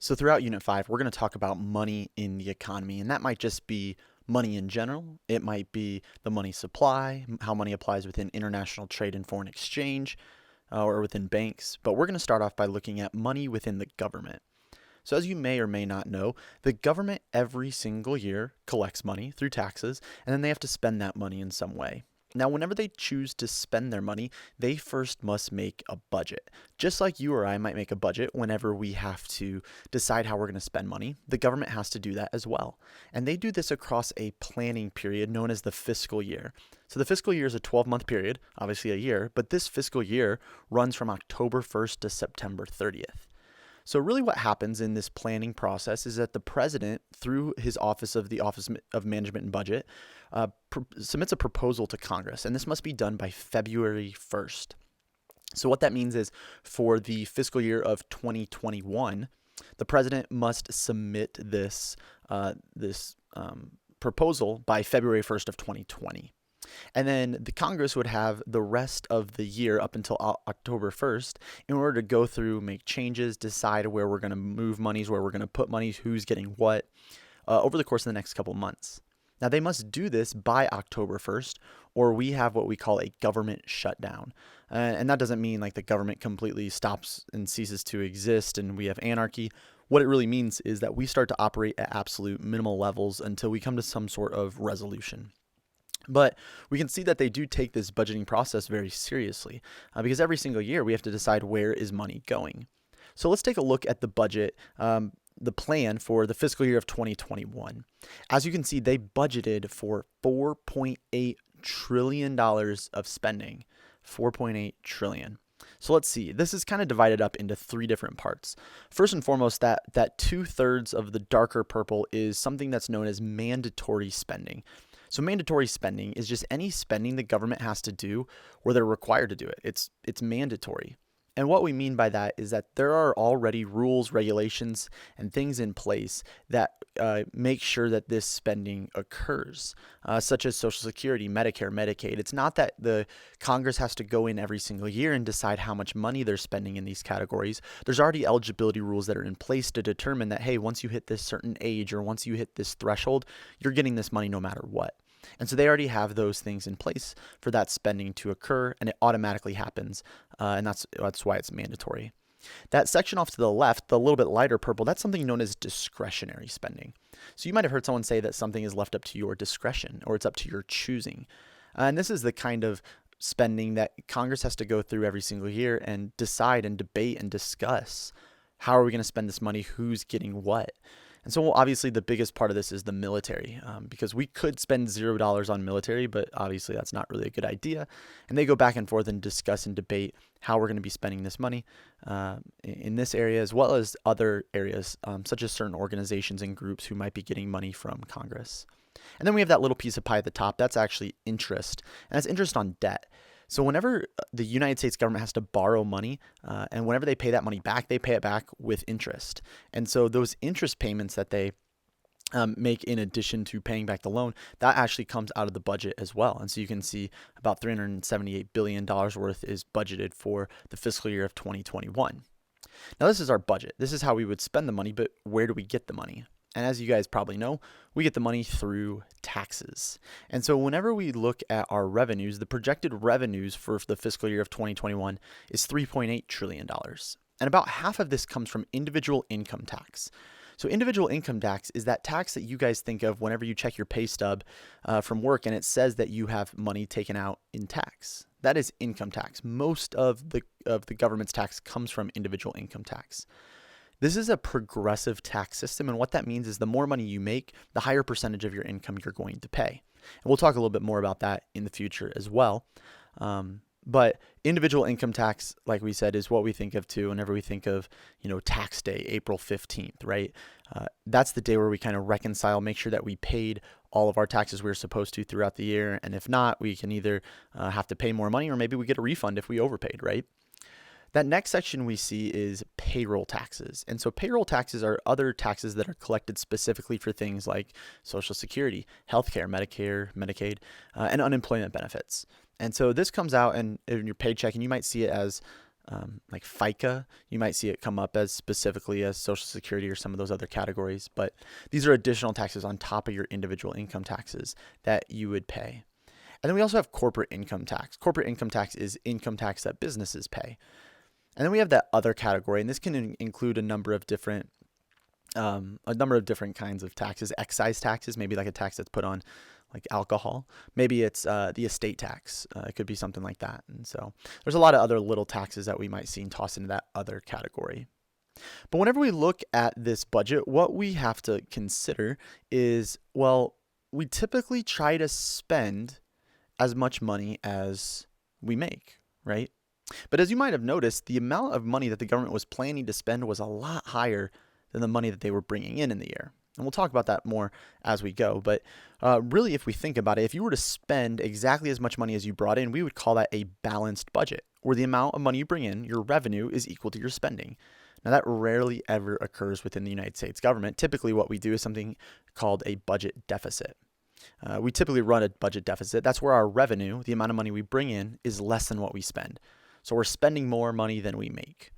So throughout Unit 5, we're going to talk about money in the economy, and that might just be money in general. It might be the money supply, how money applies within international trade and foreign exchange, or within banks. But we're going to start off by looking at money within the government. So as you may or may not know, the government every single year collects money through taxes, and then they have to spend that money in some way. Now, whenever they choose to spend their money, they first must make a budget. Just like you or I might make a budget whenever we have to decide how we're going to spend money, the government has to do that as well. And they do this across a planning period known as the fiscal year. So the fiscal year is a 12-month period, obviously a year, but this fiscal year runs from October 1st to September 30th. So really what happens in this planning process is that the president, through his office of the Office of Management and Budget, submits a proposal to Congress, and this must be done by February 1st. So what that means is for the fiscal year of 2021, the president must submit this proposal by February 1st of 2020. And then the Congress would have the rest of the year up until October 1st in order to go through, make changes, decide where we're going to move monies, where we're going to put monies, who's getting what over the course of the next couple months. Now, they must do this by October 1st, or we have what we call a government shutdown. And that doesn't mean like the government completely stops and ceases to exist and we have anarchy. What it really means is that we start to operate at absolute minimal levels until we come to some sort of resolution. But we can see that they do take this budgeting process very seriously because every single year we have to decide where is money going. So let's take a look at the budget, the plan for the fiscal year of 2021. As you can see, they budgeted for $4.8 trillion of spending. $4.8 trillion. So let's see. This is kind of divided up into three different parts. First and foremost, that 2/3 of the darker purple is something that's known as mandatory spending. So mandatory spending is just any spending the government has to do where they're required to do it. It's mandatory. And what we mean by that is that there are already rules, regulations, and things in place that make sure that this spending occurs, such as Social Security, Medicare, Medicaid. It's not that the Congress has to go in every single year and decide how much money they're spending in these categories. There's already eligibility rules that are in place to determine that, hey, once you hit this certain age or once you hit this threshold, you're getting this money no matter what. And so they already have those things in place for that spending to occur, and it automatically happens, and that's why it's mandatory. That section off to the left, the little bit lighter purple, that's something known as discretionary spending. So you might have heard someone say that something is left up to your discretion or it's up to your choosing. And this is the kind of spending that Congress has to go through every single year and decide and debate and discuss. How are we going to spend this money? Who's getting what? And so obviously the biggest part of this is the military, because we could spend $0 on military, but obviously that's not really a good idea. And they go back and forth and discuss and debate how we're going to be spending this money in this area, as well as other areas, such as certain organizations and groups who might be getting money from Congress. And then we have that little piece of pie at the top. That's actually interest, and that's interest on debt. So whenever the United States government has to borrow money, and whenever they pay that money back, they pay it back with interest. And so those interest payments that they make in addition to paying back the loan, that actually comes out of the budget as well. And so you can see about $378 billion worth is budgeted for the fiscal year of 2021. Now this is our budget. This is how we would spend the money, but where do we get the money? And as you guys probably know, we get the money through taxes. And so whenever we look at our revenues, the projected revenues for the fiscal year of 2021 is $3.8 trillion. And about half of this comes from individual income tax. So individual income tax is that tax that you guys think of whenever you check your pay stub from work and it says that you have money taken out in tax. That is income tax. Most of the government's tax comes from individual income tax. This is a progressive tax system, and what that means is the more money you make, the higher percentage of your income you're going to pay. And we'll talk a little bit more about that in the future as well. But individual income tax, like we said, is what we think of too whenever we think of, tax day, April 15th, right? That's the day where we kind of reconcile, make sure that we paid all of our taxes we were supposed to throughout the year. And if not, we can either have to pay more money or maybe we get a refund if we overpaid, right? That next section we see is payroll taxes. And so payroll taxes are other taxes that are collected specifically for things like Social Security, healthcare, Medicare, Medicaid, and unemployment benefits. And so this comes out in your paycheck, and you might see it as like FICA. You might see it come up as specifically as Social Security or some of those other categories, but these are additional taxes on top of your individual income taxes that you would pay. And then we also have corporate income tax. Corporate income tax is income tax that businesses pay. And then we have that other category, and this can include a number of different kinds of taxes. Excise taxes, maybe like a tax that's put on like alcohol. Maybe it's the estate tax. It could be something like that. And so there's a lot of other little taxes that we might see tossed into that other category. But whenever we look at this budget, what we have to consider is, well, we typically try to spend as much money as we make, right? But as you might have noticed, the amount of money that the government was planning to spend was a lot higher than the money that they were bringing in the year. And we'll talk about that more as we go. But really, if we think about it, if you were to spend exactly as much money as you brought in, we would call that a balanced budget, where the amount of money you bring in, your revenue, is equal to your spending. Now, that rarely ever occurs within the United States government. Typically, what we do is something called a budget deficit. We typically run a budget deficit. That's where our revenue, the amount of money we bring in, is less than what we spend. So we're spending more money than we make.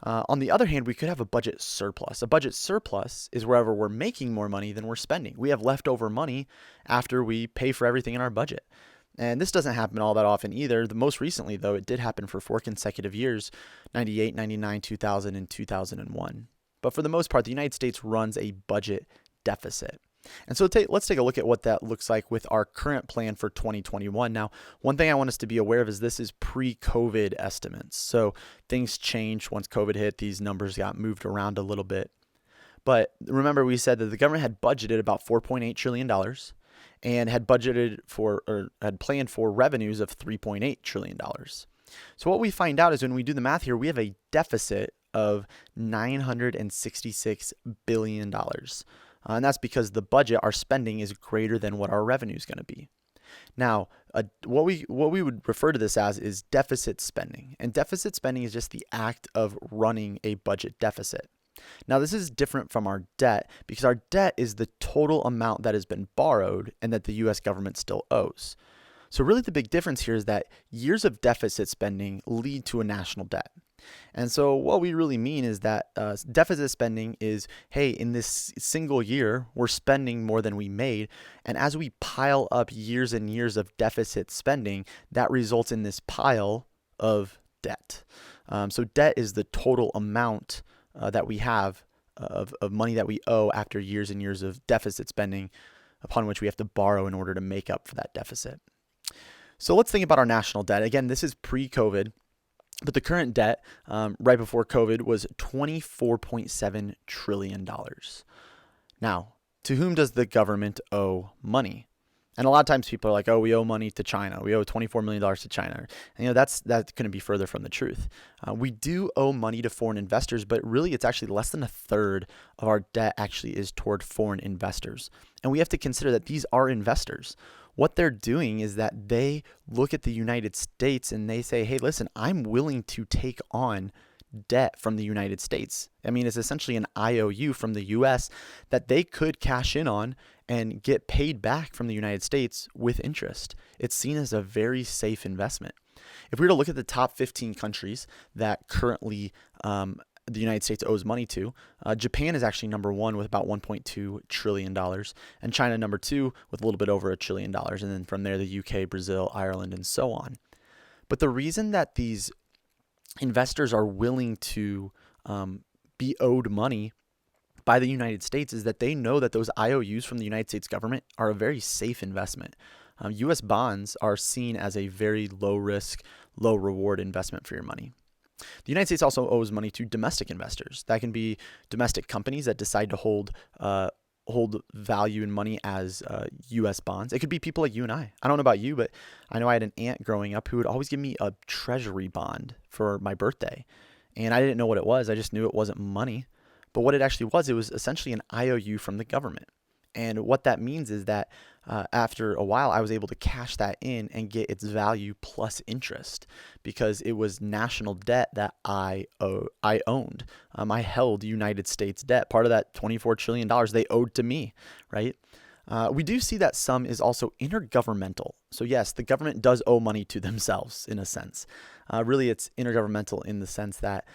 On the other hand, we could have a budget surplus. A budget surplus is wherever we're making more money than we're spending. We have leftover money after we pay for everything in our budget. And this doesn't happen all that often either. The most recently, though, it did happen for 4 consecutive years, 98, 99, 2000, and 2001. But for the most part, the United States runs a budget deficit. And so let's take a look at what that looks like with our current plan for 2021. Now, one thing I want us to be aware of is this is pre-COVID estimates. So things changed once COVID hit. These numbers got moved around a little bit. But remember, we said that the government had budgeted about $4.8 trillion and had budgeted for, or had planned for, revenues of $3.8 trillion. So what we find out is when we do the math here, we have a deficit of $966 billion. And that's because the budget, our spending, is greater than what our revenue is going to be. Now, what we would refer to this as is deficit spending. And deficit spending is just the act of running a budget deficit. Now, this is different from our debt because our debt is the total amount that has been borrowed and that the U.S. government still owes. So really the big difference here is that years of deficit spending lead to a national debt. And so what we really mean is that deficit spending is, hey, in this single year, we're spending more than we made. And as we pile up years and years of deficit spending, that results in this pile of debt. So debt is the total amount that we have of money that we owe after years and years of deficit spending, upon which we have to borrow in order to make up for that deficit. So let's think about our national debt. Again, this is pre-COVID. But the current debt right before COVID was $24.7 trillion. Now, to whom does the government owe money? And a lot of times people are like, oh, we owe money to China. We owe $24 million to China. And, that couldn't be further from the truth. We do owe money to foreign investors, but really it's actually less than a third of our debt actually is toward foreign investors. And we have to consider that these are investors. What they're doing is that they look at the United States and they say, hey, listen, I'm willing to take on debt from the United States. I mean, it's essentially an IOU from the U.S. that they could cash in on and get paid back from the United States with interest. It's seen as a very safe investment. If we were to look at the top 15 countries that currently the United States owes money to, Japan is actually number one with about $1.2 trillion, and China number two with a little bit over $1 trillion, and then from there the UK, Brazil, Ireland, and so on. But the reason that these investors are willing to be owed money by the United States is that they know that those IOUs from the United States government are a very safe investment. U.S. bonds are seen as a very low risk, low reward investment for your money. The United States also owes money to domestic investors. That can be domestic companies that decide to hold value in money as U.S. bonds. It could be people like you and I. I don't know about you, but I know I had an aunt growing up who would always give me a treasury bond for my birthday. And I didn't know what it was. I just knew it wasn't money. But what it actually was, it was essentially an IOU from the government. And what that means is that after a while, I was able to cash that in and get its value plus interest because it was national debt that I owned. I held United States debt, part of that $24 trillion they owed to me, right? We do see that some is also intergovernmental. So yes, the government does owe money to themselves in a sense. Really, it's intergovernmental in the sense that,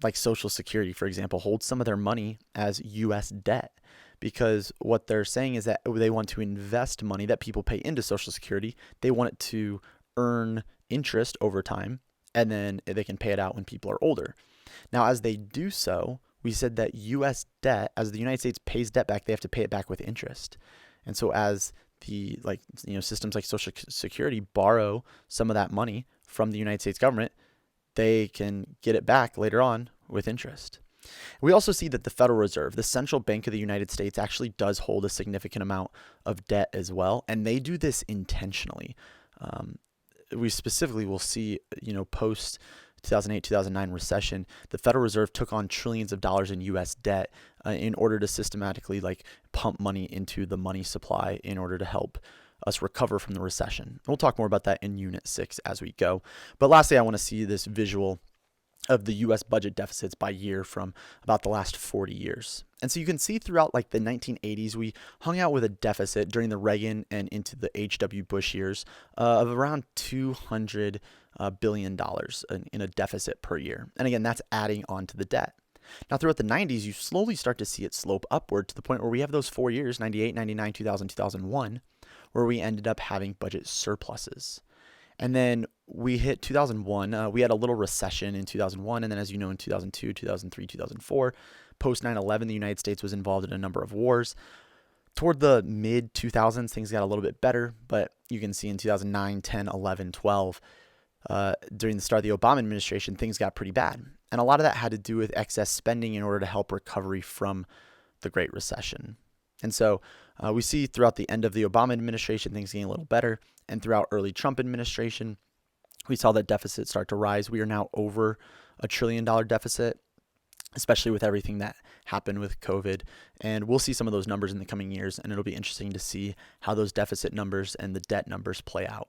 like Social Security, for example, holds some of their money as U.S. debt, because what they're saying is that they want to invest money that people pay into Social Security. They want it to earn interest over time, and then they can pay it out when people are older. Now, as they do so, we said that U.S. debt, as the United States pays debt back, they have to pay it back with interest. And so as the systems like Social Security borrow some of that money from the United States government, they can get it back later on with interest. We also see that the Federal Reserve, the central bank of the United States, actually does hold a significant amount of debt as well, and they do this intentionally. We specifically will see, post 2008, 2009 recession, the Federal Reserve took on trillions of dollars in U.S. debt in order to systematically pump money into the money supply in order to help us recover from the recession. We'll talk more about that in Unit 6 as we go. But lastly, I want to see this visual of the U.S. budget deficits by year from about the last 40 years. And so you can see throughout the 1980s, we hung out with a deficit during the Reagan and into the H.W. Bush years of around $200 billion in a deficit per year. And again, that's adding on to the debt. Now, throughout the 90s, you slowly start to see it slope upward to the point where we have those 4 years, 98, 99, 2000, 2001, where we ended up having budget surpluses. And then we hit 2001. We had a little recession in 2001. And then, as you know, in 2002, 2003, 2004, post 9/11, the United States was involved in a number of wars. Toward the mid 2000s, things got a little bit better. But you can see in 2009, 10, 11, 12, during the start of the Obama administration, things got pretty bad. And a lot of that had to do with excess spending in order to help recovery from the Great Recession. And so we see throughout the end of the Obama administration, things getting a little better. And throughout early Trump administration, we saw that deficit start to rise. We are now over $1 trillion deficit, especially with everything that happened with COVID. And we'll see some of those numbers in the coming years. And it'll be interesting to see how those deficit numbers and the debt numbers play out.